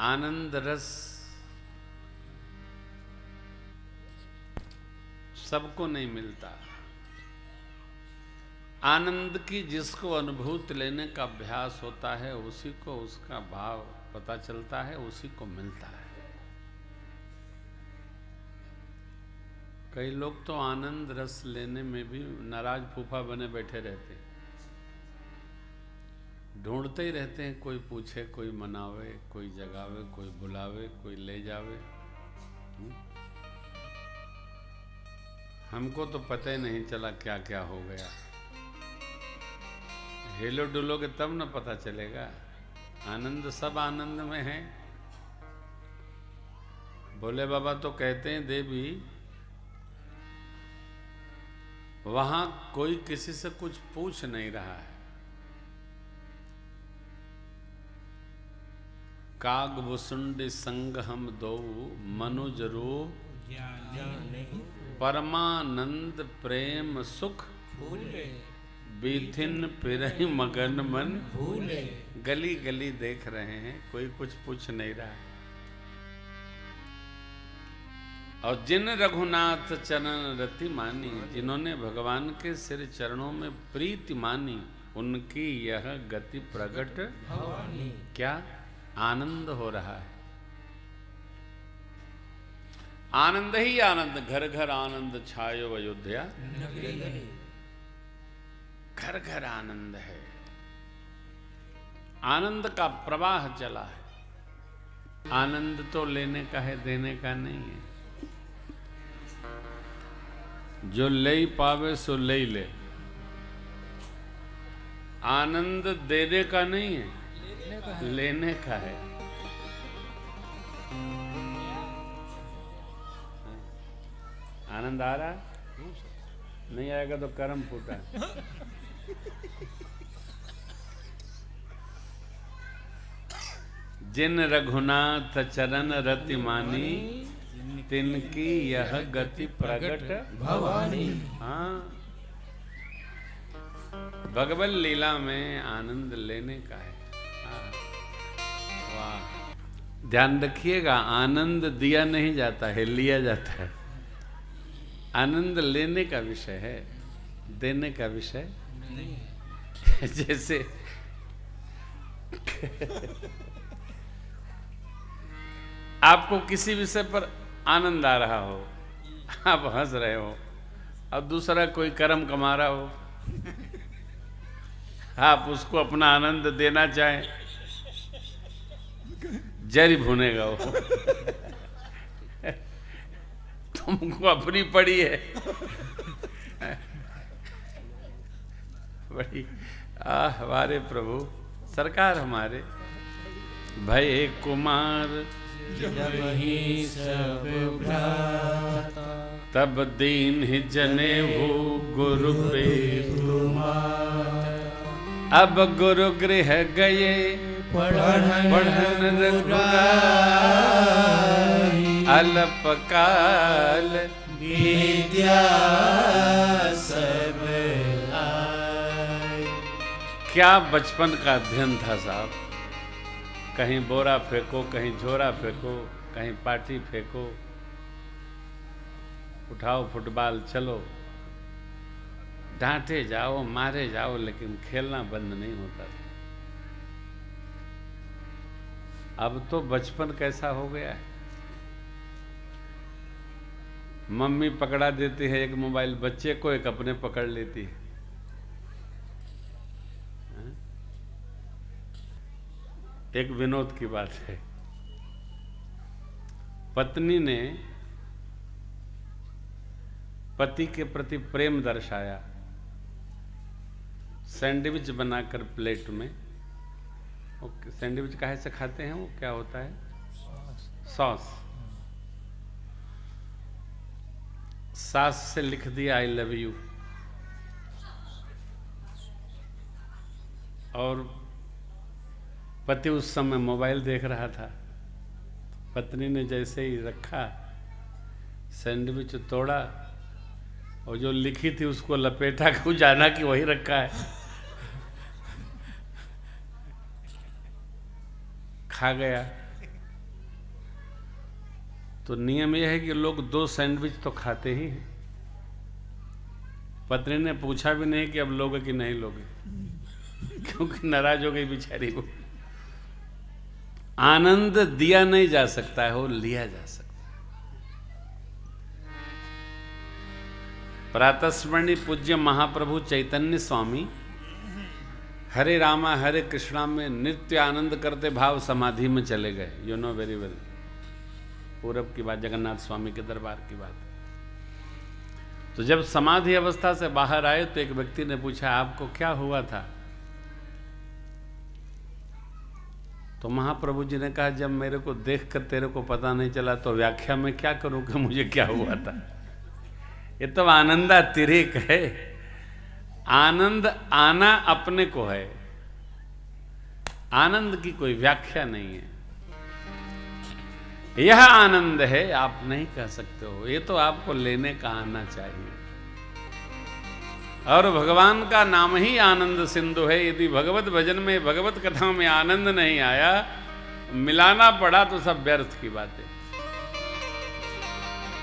आनंद रस सबको नहीं मिलता। आनंद की जिसको अनुभूति लेने का अभ्यास होता है उसी को उसका भाव पता चलता है, उसी को मिलता है। कई लोग तो आनंद रस लेने में भी नाराज फूफा बने बैठे रहते हैं, ढूंढते ही रहते हैं, कोई पूछे, कोई मनावे, कोई जगावे, कोई बुलावे, कोई ले जावे। हमको तो पता ही नहीं चला क्या क्या हो गया। हेलो डुलोगे तब न पता चलेगा। आनंद सब आनंद में है। भोले बाबा तो कहते हैं देवी वहां कोई किसी से कुछ पूछ नहीं रहा है। काग वसुंड संग हम दो मनुज रूप परमानंद प्रेम सुख बीथिन पिरहि मगन मन भूले। गली गली देख रहे हैं, कोई कुछ पूछ नहीं रहा है। और जिन रघुनाथ चरण रति मानी, जिन्होंने भगवान के सिर चरणों में प्रीति मानी, उनकी यह गति प्रकट क्या आनंद हो रहा है। आनंद ही आनंद, घर घर आनंद छायो अयोध्या, घर घर आनंद है। आनंद का प्रवाह चला है। आनंद तो लेने का है, देने का नहीं है। जो ले पावे सो ले ले। आनंद देने का नहीं है, लेने का है। आनंद आ रहा नहीं आएगा तो कर्म फूटा। जिन रघुनाथ चरण रति मानी, तिनकी यह गति प्रकट भवानी। हाँ, भगवत लीला में आनंद लेने का है। हाँ, वाह। ध्यान रखिएगा, आनंद दिया नहीं जाता है, लिया जाता है। आनंद लेने का विषय है, देने का विषय नहीं। जैसे आपको किसी विषय पर आनंद आ रहा हो, आप हंस रहे हो, और दूसरा कोई कर्म कमा रहा हो, आप उसको अपना आनंद देना चाहें, जरी भुनेगा वो। तुमको अपनी पड़ी है बड़ी। हमारे प्रभु सरकार हमारे भय कुमार जब ही सब भ्राता, तब दीन ही जने वो गुरु पे अब गुरु गृह गए पढ़न अल्पकाल विद्या सब आए। क्या बचपन का अध्ययन था साहब। कहीं बोरा फेंको, कहीं झोरा फेंको, कहीं पाटी फेंको, उठाओ फुटबॉल, चलो, डांटे जाओ, मारे जाओ, लेकिन खेलना बंद नहीं होता था। अब तो बचपन कैसा हो गया है। मम्मी पकड़ा देती है एक मोबाइल बच्चे को, एक अपने पकड़ लेती है। एक विनोद की बात है, पत्नी ने पति के प्रति प्रेम दर्शाया। सैंडविच बनाकर प्लेट में, सैंडविच काहे से खाते हैं, वो क्या होता है, सॉस। सास से लिख दिया आई लव यू, और पति उस समय मोबाइल देख रहा था। पत्नी ने जैसे ही रखा, सैंडविच तोड़ा और जो लिखी थी उसको लपेटा क्यों जाना कि वही रखा है, खा गया। तो नियम यह है कि लोग 2 सैंडविच तो खाते ही हैं। पत्नी ने पूछा भी नहीं कि अब लोगे कि नहीं लोगे, क्योंकि नाराज हो गई बेचारी को। आनंद दिया नहीं जा सकता है, वो लिया जा सकता है। प्रातस्मरणीय पूज्य महाप्रभु चैतन्य स्वामी हरे रामा हरे कृष्णा में नित्य आनंद करते भाव समाधि में चले गए। यू नो वेरी वेल, पूरब की बात, जगन्नाथ स्वामी के दरबार की बात। तो जब समाधि अवस्था से बाहर आए तो एक व्यक्ति ने पूछा, आपको क्या हुआ था? तो महाप्रभु जी ने कहा, जब मेरे को देखकर तेरे को पता नहीं चला तो व्याख्या में क्या करूं कि मुझे क्या हुआ था। ये तो आनंदातिरेक है। आनंद आना अपने को है, आनंद की कोई व्याख्या नहीं है। यह आनंद है, आप नहीं कह सकते हो, ये तो आपको लेने का आना चाहिए। और भगवान का नाम ही आनंद सिंधु है। यदि भगवत भजन में, भगवत कथा में आनंद नहीं आया, मिलाना पड़ा तो सब व्यर्थ की बात है।